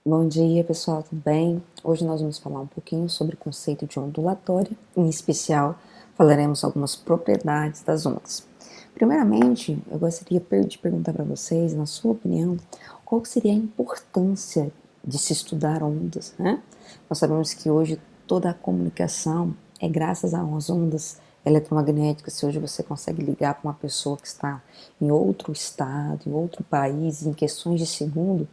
Bom dia, pessoal, tudo bem? Hoje nós vamos falar um pouquinho sobre o conceito de ondulatória, em especial falaremos algumas propriedades das ondas. Primeiramente, eu gostaria de perguntar para vocês, na sua opinião, qual seria a importância de se estudar ondas, né? Nós sabemos que hoje toda a comunicação é graças às ondas eletromagnéticas. Se hoje você consegue ligar para uma pessoa que está em outro estado, em outro país, em questões de segundo,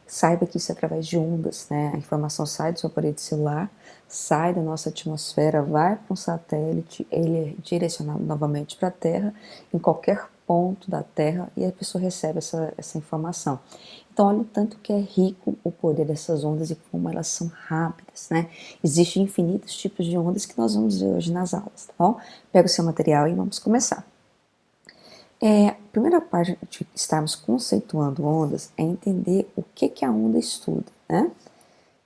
saiba que isso é através de ondas, né? A informação sai do seu aparelho celular, sai da nossa atmosfera, vai para um satélite, ele é direcionado novamente para a Terra, em qualquer ponto da Terra, e a pessoa recebe essa informação. Então, olha o tanto que é rico o poder dessas ondas e como elas são rápidas, né? Existem infinitos tipos de ondas que nós vamos ver hoje nas aulas, tá bom? Pega o seu material e vamos começar. A primeira parte de estarmos conceituando ondas é entender o que a onda estuda, né?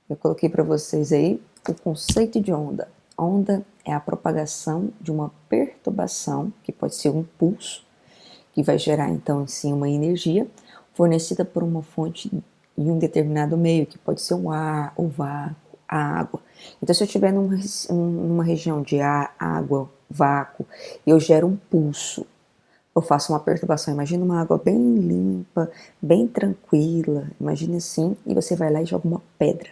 Eu coloquei para vocês aí o conceito de onda. Onda é a propagação de uma perturbação, que pode ser um pulso, que vai gerar então em si uma energia fornecida por uma fonte em um determinado meio, que pode ser o ar, o vácuo, a água. Então, se eu estiver numa região de ar, água, vácuo, eu gero um pulso, eu faço uma perturbação. Imagina uma água bem limpa, bem tranquila, imagine assim, e você vai lá e joga uma pedra.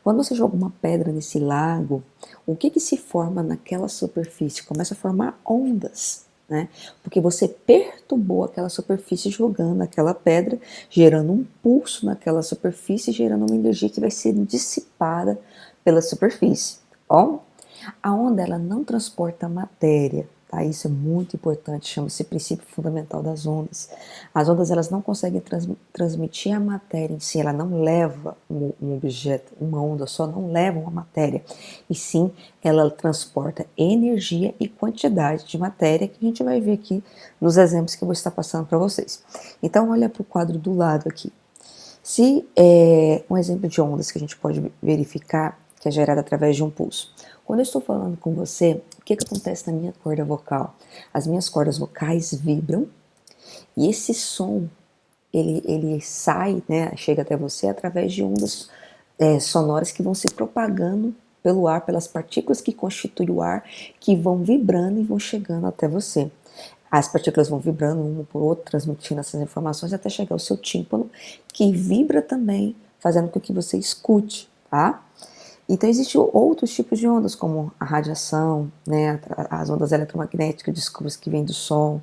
Quando você joga uma pedra nesse lago, o que se forma naquela superfície? Começa a formar ondas, né? Porque você perturbou aquela superfície jogando aquela pedra, gerando um pulso naquela superfície, gerando uma energia que vai ser dissipada pela superfície. Bom, a onda ela não transporta matéria, tá? Isso é muito importante, chama-se princípio fundamental das ondas. As ondas elas não conseguem transmitir a matéria em si, ela não leva um objeto, uma onda só não leva uma matéria, e sim ela transporta energia e quantidade de matéria que a gente vai ver aqui nos exemplos que eu vou estar passando para vocês. Então olha para o quadro do lado aqui. Se um exemplo de ondas que a gente pode verificar que é gerada através de um pulso. Quando eu estou falando com você, o que acontece na minha corda vocal? As minhas cordas vocais vibram e esse som ele sai, né, chega até você através de ondas sonoras que vão se propagando pelo ar, pelas partículas que constituem o ar, que vão vibrando e vão chegando até você. As partículas vão vibrando uma por outra, transmitindo essas informações até chegar ao seu tímpano, que vibra também, fazendo com que você escute, tá? Então, existem outros tipos de ondas, como a radiação, né, as ondas eletromagnéticas, descubra que vêm do Sol,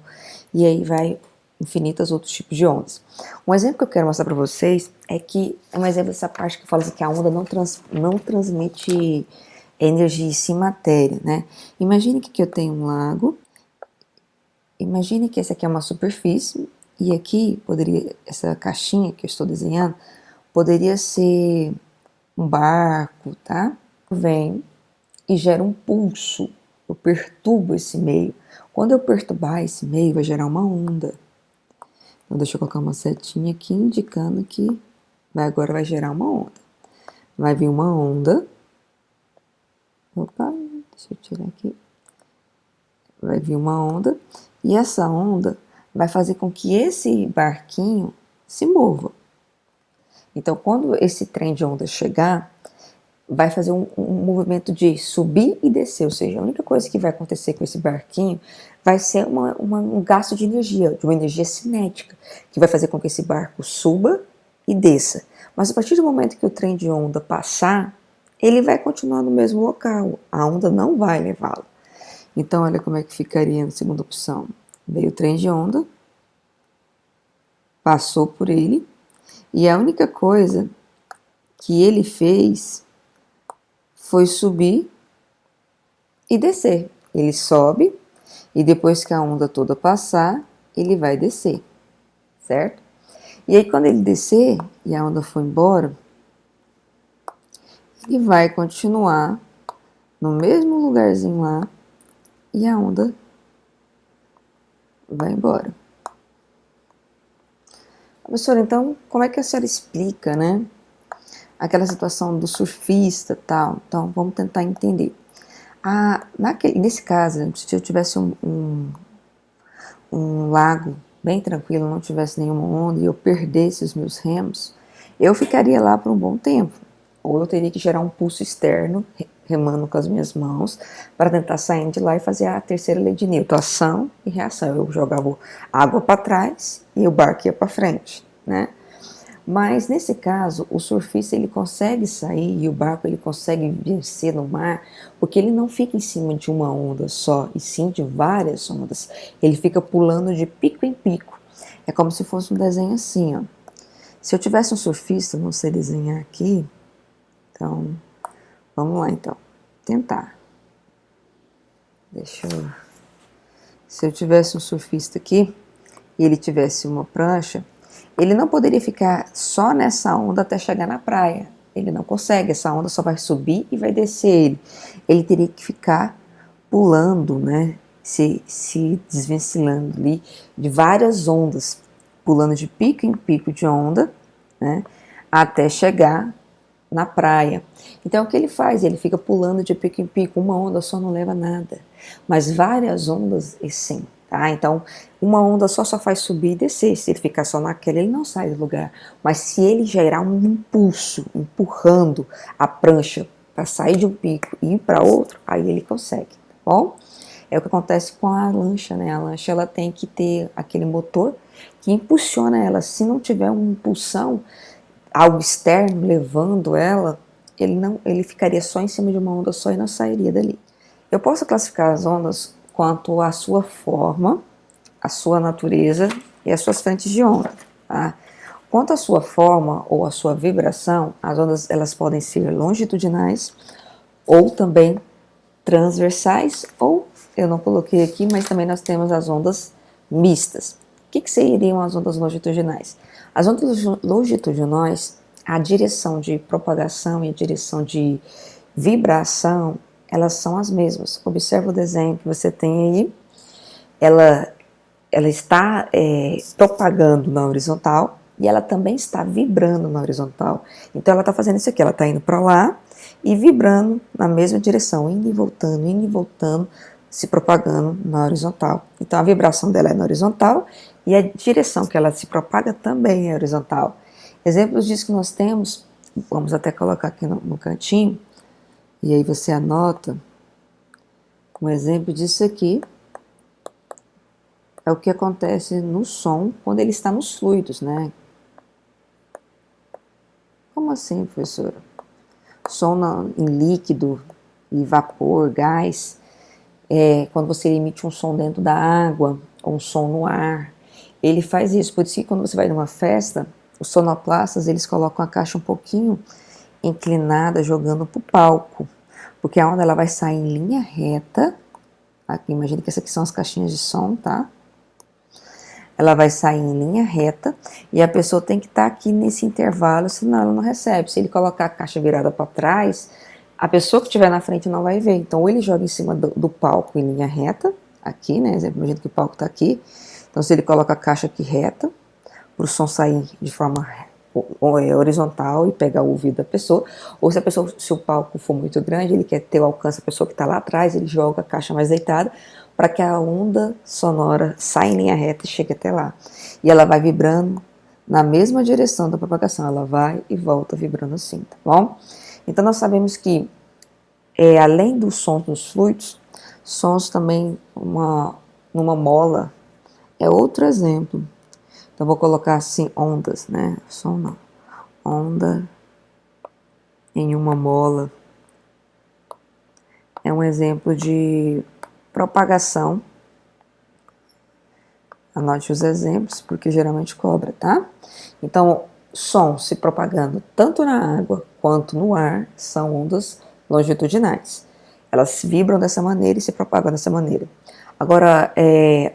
e aí vai infinitos outros tipos de ondas. Um exemplo que eu quero mostrar para vocês é que, um exemplo dessa parte que fala assim, que a onda não transmite energia e sim matéria, né? Imagine que eu tenho um lago, imagine que essa aqui é uma superfície, e aqui poderia, essa caixinha que eu estou desenhando, poderia ser um barco, tá? Vem e gera um pulso, eu perturbo esse meio. Quando eu perturbar esse meio, vai gerar uma onda. Então, deixa eu colocar uma setinha aqui indicando que agora vai gerar uma onda. Vai vir uma onda. Opa, deixa eu tirar aqui. Vai vir uma onda. E essa onda vai fazer com que esse barquinho se mova. Então, quando esse trem de onda chegar, vai fazer um movimento de subir e descer, ou seja, a única coisa que vai acontecer com esse barquinho vai ser um gasto de uma energia cinética, que vai fazer com que esse barco suba e desça. Mas a partir do momento que o trem de onda passar, ele vai continuar no mesmo local, a onda não vai levá-lo. Então, olha como é que ficaria na segunda opção. Veio o trem de onda, passou por ele, e a única coisa que ele fez foi subir e descer. Ele sobe e depois que a onda toda passar, ele vai descer, certo? E aí quando ele descer e a onda for embora, ele vai continuar no mesmo lugarzinho lá e a onda vai embora. Professora, então como é que a senhora explica, né? Aquela situação do surfista e tal. Então vamos tentar entender. Nesse caso, se eu tivesse um lago bem tranquilo, não tivesse nenhuma onda e eu perdesse os meus remos, eu ficaria lá por um bom tempo. Ou eu teria que gerar um pulso externo, remando com as minhas mãos, para tentar sair de lá e fazer a terceira lei de Newton, ação e reação. Eu jogava água para trás e o barco ia para frente, né? Mas nesse caso, o surfista ele consegue sair e o barco ele consegue vencer no mar, porque ele não fica em cima de uma onda só, e sim de várias ondas. Ele fica pulando de pico em pico. É como se fosse um desenho assim, ó. Se eu tivesse um surfista, não sei desenhar aqui, então vamos lá então, tentar. Se eu tivesse um surfista aqui e ele tivesse uma prancha, ele não poderia ficar só nessa onda até chegar na praia. Ele não consegue, essa onda só vai subir e vai descer ele. Ele teria que ficar pulando, né? Se desvencilhando ali de várias ondas, pulando de pico em pico de onda, né? Até chegar na praia. Então o que ele faz? Ele fica pulando de pico em pico, uma onda só não leva nada, mas várias ondas sim, tá? Então uma onda só faz subir e descer, se ele ficar só naquela ele não sai do lugar, mas se ele gerar um impulso, empurrando a prancha para sair de um pico e ir para outro, aí ele consegue, tá bom? É o que acontece com a lancha, né? A lancha ela tem que ter aquele motor que impulsiona ela, se não tiver uma impulsão, algo externo levando ela, ele ficaria só em cima de uma onda só e não sairia dali. Eu posso classificar as ondas quanto à sua forma, a sua natureza e as suas frentes de onda, tá? Quanto à sua forma ou à sua vibração, as ondas elas podem ser longitudinais ou também transversais, ou eu não coloquei aqui, mas também nós temos as ondas mistas. O que seriam as ondas longitudinais? As ondas longitudinais, a direção de propagação e a direção de vibração, elas são as mesmas. Observa o desenho que você tem aí. Ela está propagando na horizontal e ela também está vibrando na horizontal. Então ela está fazendo isso aqui, ela está indo para lá e vibrando na mesma direção, indo e voltando, se propagando na horizontal. Então a vibração dela é na horizontal e a direção que ela se propaga também é horizontal. Exemplos disso que nós temos, vamos até colocar aqui no cantinho, e aí você anota, um exemplo disso aqui é o que acontece no som quando ele está nos fluidos, né? Como assim, professora? Som em líquido e vapor, gás, quando você emite um som dentro da água, ou um som no ar, ele faz isso. Por isso que quando você vai numa festa, os sonoplastas, eles colocam a caixa um pouquinho inclinada, jogando para o palco, porque a onda ela vai sair em linha reta. Aqui, imagina que essas aqui são as caixinhas de som, tá? Ela vai sair em linha reta e a pessoa tem que estar aqui nesse intervalo, senão ela não recebe. Se ele colocar a caixa virada para trás, a pessoa que estiver na frente não vai ver. Então, ou ele joga em cima do palco em linha reta, aqui, né? Exemplo, imagina que o palco está aqui. Então, se ele coloca a caixa aqui reta, para o som sair de forma horizontal e pegar o ouvido da pessoa, ou se o palco for muito grande, ele quer ter o alcance da pessoa que está lá atrás, ele joga a caixa mais deitada, para que a onda sonora saia em linha reta e chegue até lá. E ela vai vibrando na mesma direção da propagação, ela vai e volta vibrando assim, tá bom? Então nós sabemos que, além dos sons dos fluidos, sons também numa mola é outro exemplo. Então vou colocar assim, ondas, né? Som não. Onda em uma mola é um exemplo de propagação. Anote os exemplos, porque geralmente cobra, tá? Então, som se propagando tanto na água quanto no ar são ondas longitudinais. Elas vibram dessa maneira e se propagam dessa maneira. Agora,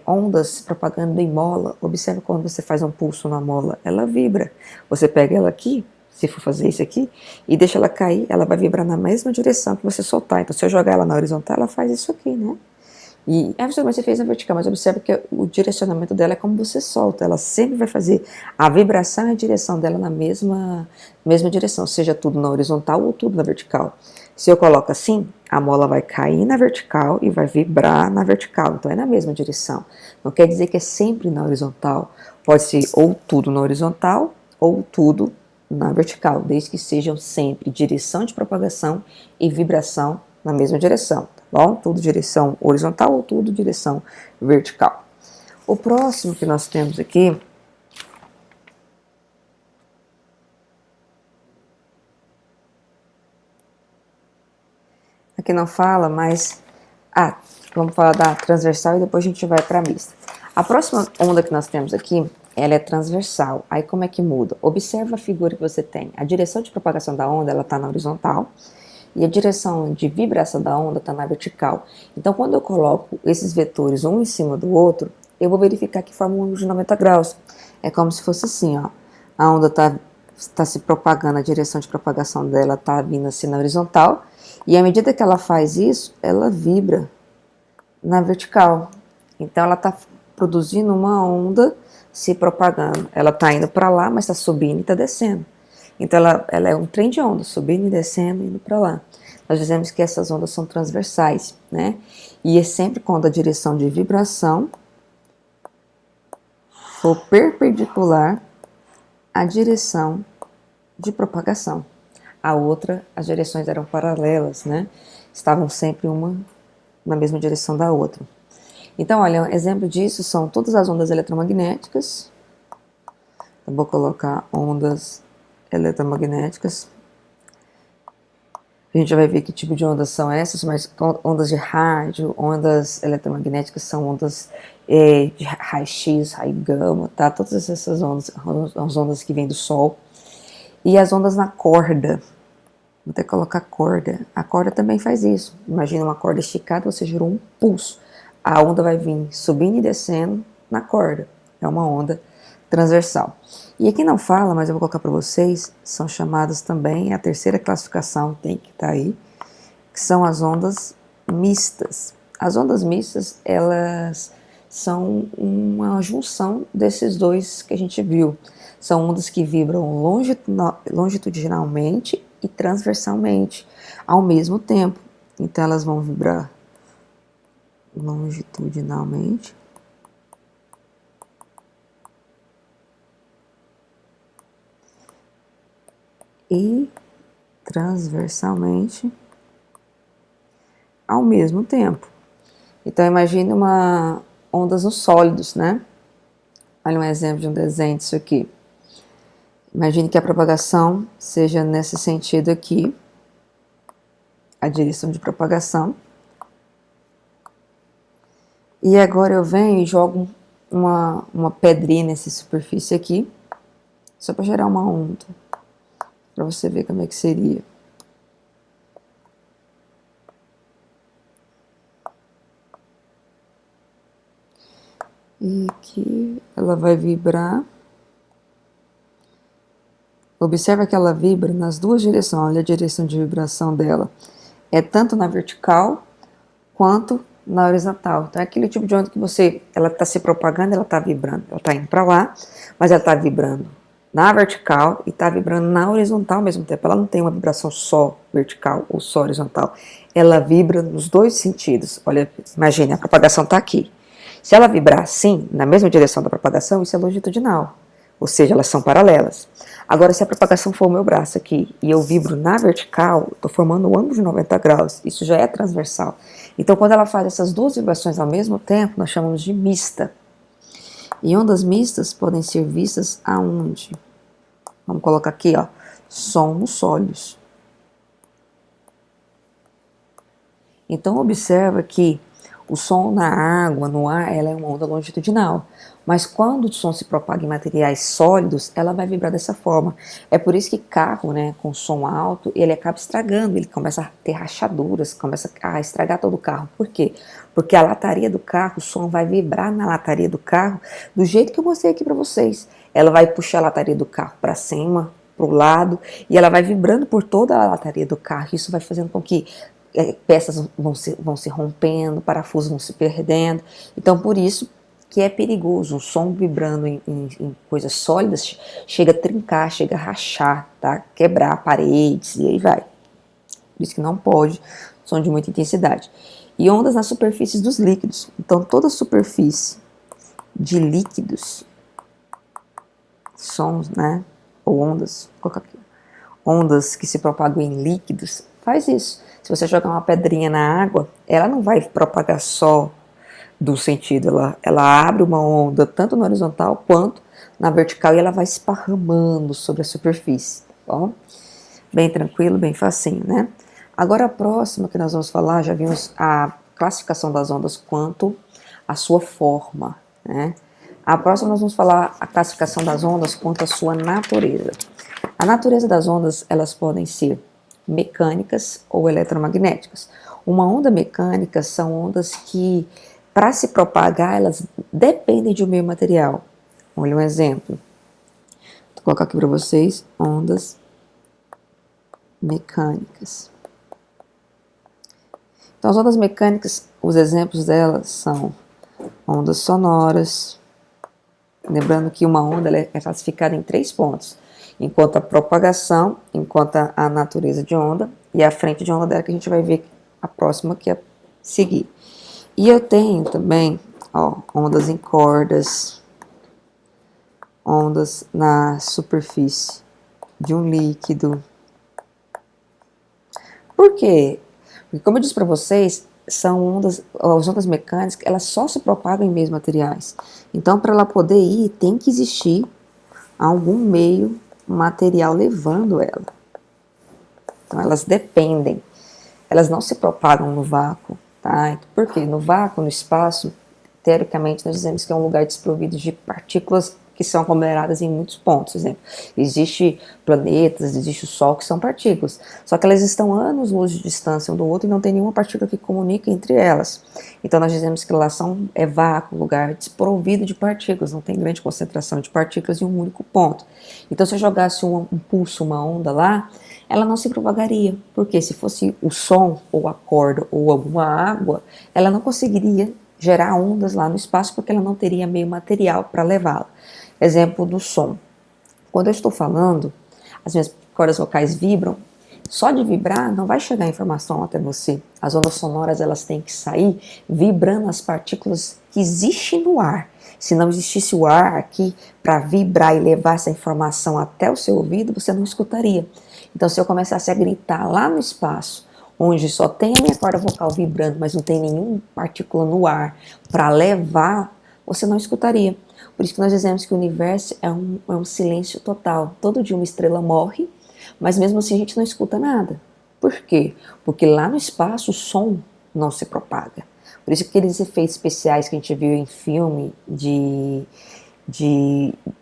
ondas se propagando em mola, observe quando você faz um pulso na mola, ela vibra. Você pega ela aqui, se for fazer isso aqui, e deixa ela cair, ela vai vibrar na mesma direção que você soltar. Então, se eu jogar ela na horizontal, ela faz isso aqui, né? E você fez na vertical, mas observe que o direcionamento dela é como você solta, ela sempre vai fazer a vibração e a direção dela na mesma direção, seja tudo na horizontal ou tudo na vertical. Se eu coloco assim, a mola vai cair na vertical e vai vibrar na vertical, então é na mesma direção. Não quer dizer que é sempre na horizontal, pode ser ou tudo na horizontal ou tudo na vertical, desde que sejam sempre direção de propagação e vibração na mesma direção, tá bom? Tudo direção horizontal ou tudo direção vertical. O próximo que nós temos aqui não fala, mas vamos falar da transversal e depois a gente vai para a mista. A próxima onda que nós temos aqui, ela é transversal. Aí como é que muda? Observa a figura que você tem. A direção de propagação da onda, ela está na horizontal e a direção de vibração da onda está na vertical. Então, quando eu coloco esses vetores um em cima do outro, eu vou verificar que forma um ângulo de 90 graus. É como se fosse assim, ó. A onda está se propagando, a direção de propagação dela está vindo assim na horizontal, e à medida que ela faz isso, ela vibra na vertical. Então, ela está produzindo uma onda se propagando. Ela está indo para lá, mas está subindo e está descendo. Então, ela é um trem de onda, subindo e descendo, indo para lá. Nós dizemos que essas ondas são transversais, né? E é sempre quando a direção de vibração for perpendicular à direção de propagação. A outra, as direções eram paralelas, né? Estavam sempre uma na mesma direção da outra. Então, olha, um exemplo disso são todas as ondas eletromagnéticas. Eu vou colocar ondas eletromagnéticas. A gente já vai ver que tipo de ondas são essas, mas ondas de rádio, ondas eletromagnéticas são ondas de raio-x, raio-gama, tá? Todas essas ondas, as ondas que vêm do Sol. E as ondas na corda. Vou até colocar corda. A corda também faz isso. Imagina uma corda esticada, você gerou um pulso. A onda vai vir subindo e descendo na corda. É uma onda transversal. E aqui não fala, mas eu vou colocar para vocês, são chamadas também, a terceira classificação tem que estar aí, que são as ondas mistas. As ondas mistas, elas são uma junção desses dois que a gente viu. São ondas que vibram longitudinalmente e transversalmente ao mesmo tempo. Então, elas vão vibrar longitudinalmente e transversalmente ao mesmo tempo. Então, imagine ondas nos sólidos, né? Olha um exemplo de um desenho disso aqui. Imagine que a propagação seja nesse sentido aqui, a direção de propagação. E agora eu venho e jogo uma pedrinha nessa superfície aqui, só para gerar uma onda, para você ver como é que seria. E aqui ela vai vibrar. Observa que ela vibra nas duas direções. Olha a direção de vibração dela. É tanto na vertical quanto na horizontal. Então é aquele tipo de onda que ela está se propagando, ela está vibrando. Ela está indo para lá, mas ela está vibrando na vertical e está vibrando na horizontal ao mesmo tempo. Ela não tem uma vibração só vertical ou só horizontal. Ela vibra nos dois sentidos. Olha, imagine, a propagação está aqui. Se ela vibrar assim, na mesma direção da propagação, isso é longitudinal. Ou seja, elas são paralelas. Agora, se a propagação for o meu braço aqui e eu vibro na vertical, estou formando um ângulo de 90 graus. Isso já é transversal. Então, quando ela faz essas duas vibrações ao mesmo tempo, nós chamamos de mista. E ondas mistas podem ser vistas aonde? Vamos colocar aqui, ó, som nos sólidos. Então, observa que o som na água, no ar, ela é uma onda longitudinal. Mas quando o som se propaga em materiais sólidos, ela vai vibrar dessa forma. É por isso que carro, né, com som alto, ele acaba estragando, ele começa a ter rachaduras, começa a estragar todo o carro. Por quê? Porque a lataria do carro, o som vai vibrar na lataria do carro do jeito que eu mostrei aqui para vocês. Ela vai puxar a lataria do carro para cima, para o lado, e ela vai vibrando por toda a lataria do carro. Isso vai fazendo com que peças vão se rompendo, parafusos vão se perdendo. Então, por isso que é perigoso. O som vibrando em coisas sólidas chega a trincar, chega a rachar, tá? Quebrar paredes e aí vai. Por isso que não pode som de muita intensidade. E ondas nas superfícies dos líquidos. Então, toda superfície de líquidos, sons, né? ou ondas, vou colocar aqui, ondas que se propagam em líquidos, faz isso. Se você jogar uma pedrinha na água, ela não vai propagar só do sentido, ela abre uma onda tanto na horizontal quanto na vertical e ela vai esparramando sobre a superfície, tá bom? Bem tranquilo, bem facinho, né? Agora a próxima que nós vamos falar, já vimos a classificação das ondas quanto a sua forma, né? A próxima nós vamos falar a classificação das ondas quanto a sua natureza. A natureza das ondas, elas podem ser mecânicas ou eletromagnéticas. Uma onda mecânica são ondas que, para se propagar, elas dependem de um meio material. Olha um exemplo. Vou colocar aqui para vocês, ondas mecânicas. Então, as ondas mecânicas, os exemplos delas são ondas sonoras. Lembrando que uma onda é classificada em 3 pontos. Enquanto a propagação, enquanto a natureza de onda e a frente de onda dela, que a gente vai ver a próxima que é seguir. E eu tenho também, ó, ondas em cordas, ondas na superfície de um líquido. Por quê? Porque, como eu disse para vocês, são ondas, as ondas mecânicas, elas só se propagam em meios materiais. Então, para ela poder ir, tem que existir algum meio material levando ela. Então, elas dependem. Elas não se propagam no vácuo, tá? Por quê? No vácuo, no espaço, teoricamente, nós dizemos que é um lugar desprovido de partículas que são aglomeradas em muitos pontos. Por exemplo, existe planetas, existe o Sol, que são partículas. Só que elas estão anos-luz de distância um do outro e não tem nenhuma partícula que comunica entre elas. Então, nós dizemos que lá é vácuo, lugar desprovido de partículas, não tem grande concentração de partículas em um único ponto. Então, se eu jogasse um pulso, uma onda lá, ela não se propagaria, porque se fosse o som, ou a corda, ou alguma água, ela não conseguiria gerar ondas lá no espaço, porque ela não teria meio material para levá-la. Exemplo do som. Quando eu estou falando, as minhas cordas vocais vibram, só de vibrar não vai chegar a informação até você. As ondas sonoras, elas têm que sair vibrando as partículas que existem no ar. Se não existisse o ar aqui para vibrar e levar essa informação até o seu ouvido, você não escutaria. Então, se eu começasse a gritar lá no espaço, onde só tem a minha corda vocal vibrando, mas não tem nenhuma partícula no ar para levar, você não escutaria. Por isso que nós dizemos que o universo é um silêncio total. Todo dia uma estrela morre, mas mesmo assim a gente não escuta nada. Por quê? Porque lá no espaço o som não se propaga. Por isso que aqueles efeitos especiais que a gente viu em filme de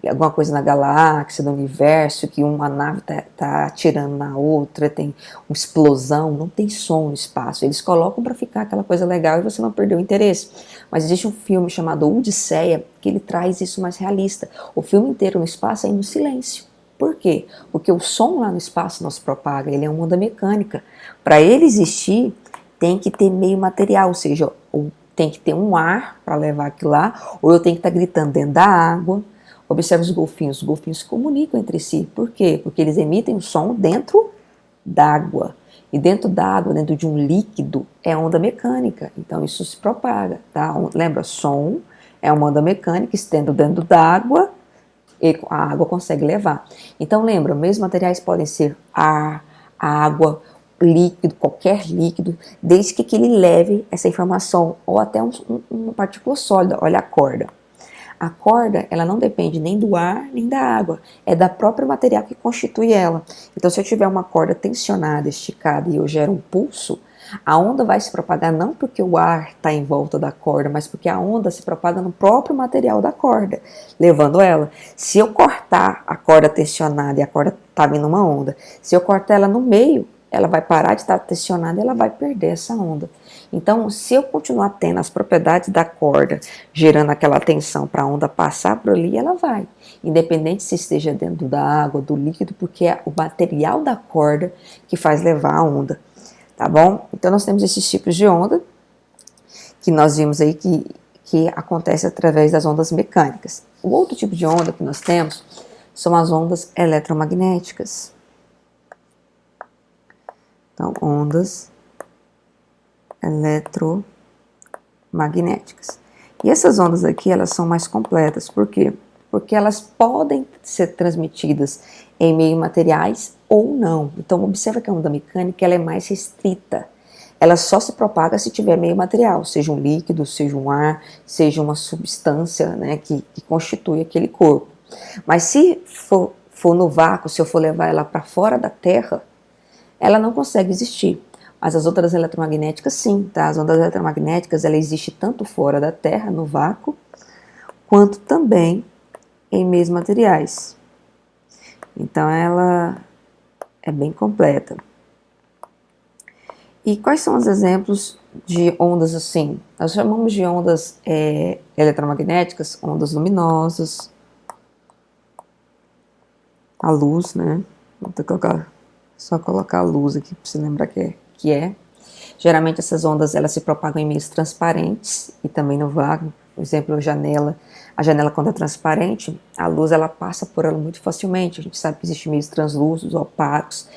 alguma coisa na galáxia, do universo, que uma nave tá atirando na outra, tem uma explosão, não tem som no espaço. Eles colocam para ficar aquela coisa legal e você não perdeu o interesse. Mas existe um filme chamado Odisseia que ele traz isso mais realista. O filme inteiro no espaço é no silêncio. Por quê? Porque o som lá no espaço não se propaga, ele é uma onda mecânica. Para ele existir, tem que ter meio material, ou seja, tem que ter um ar para levar aquilo lá, ou eu tenho que estar gritando dentro da água. Observe os golfinhos se comunicam entre si. Por quê? Porque eles emitem o som dentro d'água. E dentro d'água, dentro de um líquido, é onda mecânica. Então isso se propaga, tá? Lembra, som é uma onda mecânica, estendo dentro d'água, e a água consegue levar. Então lembra, mesmo materiais podem ser ar, água, líquido, qualquer líquido, desde que ele leve essa informação, ou até uma partícula sólida. Olha a corda. A corda, ela não depende nem do ar, nem da água, é da própria material que constitui ela. Então, se eu tiver uma corda tensionada, esticada, e eu gero um pulso, a onda vai se propagar não porque o ar está em volta da corda, mas porque a onda se propaga no próprio material da corda, levando ela. Se eu cortar a corda tensionada e a corda está vindo uma onda, se eu cortar ela no meio, ela vai parar de estar tensionada e ela vai perder essa onda. Então, se eu continuar tendo as propriedades da corda, gerando aquela tensão para a onda passar por ali, ela vai. Independente se esteja dentro da água, do líquido, porque é o material da corda que faz levar a onda. Tá bom? Então, nós temos esses tipos de onda, que nós vimos aí que acontece através das ondas mecânicas. O outro tipo de onda que nós temos são as ondas eletromagnéticas. Então, ondas eletromagnéticas. E essas ondas aqui, elas são mais completas, por quê? porque elas podem ser transmitidas em meio materiais ou não. Então, observa que a onda mecânica ela é mais restrita. Ela só se propaga se tiver meio material, seja um líquido, seja um ar, seja uma substância, né, que constitui aquele corpo. Mas se for no vácuo, se eu for levar ela para fora da Terra, ela não consegue existir. Mas as ondas eletromagnéticas, sim, tá? As ondas eletromagnéticas, ela existe tanto fora da Terra, no vácuo, quanto também em meios materiais. Então, ela é bem completa. E quais são os exemplos de ondas assim? Nós chamamos de ondas eletromagnéticas, ondas luminosas, a luz, né? Vou ter que só colocar a luz aqui para você lembrar que é. Geralmente essas ondas elas se propagam em meios transparentes e também no vácuo. Por exemplo, a janela quando é transparente, a luz ela passa por ela muito facilmente. A gente sabe que existem meios translúcidos, opacos.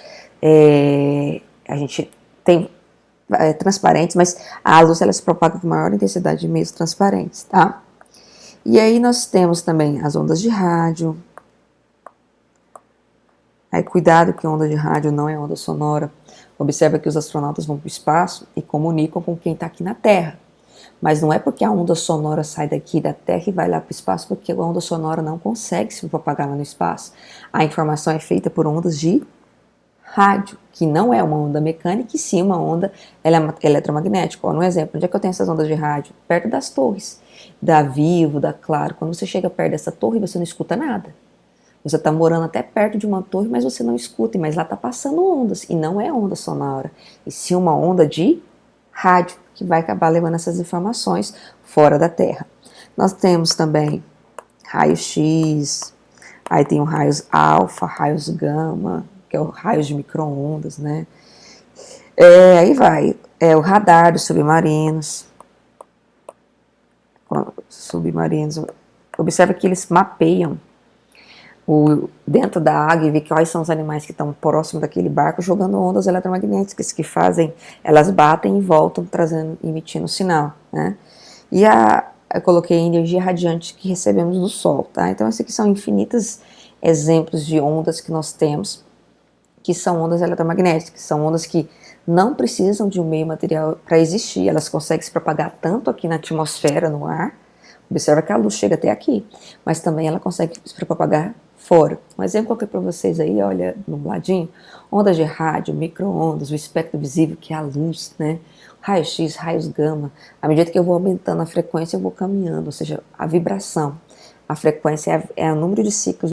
A gente tem transparentes, mas a luz ela se propaga com maior intensidade em meios transparentes, tá? E aí nós temos também as ondas de rádio. Aí cuidado que onda de rádio não é onda sonora. Observa que os astronautas vão para o espaço e comunicam com quem está aqui na Terra. Mas não é porque a onda sonora sai daqui da Terra e vai lá para o espaço, porque a onda sonora não consegue se propagar lá no espaço. A informação é feita por ondas de rádio, que não é uma onda mecânica, e sim uma onda eletromagnética. No exemplo, onde é que eu tenho essas ondas de rádio? Perto das torres, da Vivo, da Claro. Quando você chega perto dessa torre, você não escuta nada. Você está morando até perto de uma torre, mas você não escuta, mas lá está passando ondas, e não é onda sonora, e sim uma onda de rádio, que vai acabar levando essas informações fora da Terra. Nós temos também raio-x, aí tem o raios alfa, raios gama, que é o raios de micro-ondas, né? Aí vai, o radar dos submarinos. Observa que eles mapeiam dentro da água e ver quais são os animais que estão próximos daquele barco, jogando ondas eletromagnéticas que fazem, elas batem e voltam, emitindo sinal, né? E eu coloquei energia radiante que recebemos do Sol, tá? Então, esses aqui são infinitos exemplos de ondas que nós temos, que são ondas eletromagnéticas, que são ondas que não precisam de um meio material para existir, elas conseguem se propagar tanto aqui na atmosfera, no ar. Observa que a luz chega até aqui, mas também ela consegue se propagar fora. Um exemplo que eu coloquei para vocês aí, olha, no ladinho, ondas de rádio, micro-ondas, o espectro visível, que é a luz, né? Raio-x, raios gama. À medida que eu vou aumentando a frequência, eu vou caminhando, ou seja, a vibração. A frequência é o número de ciclos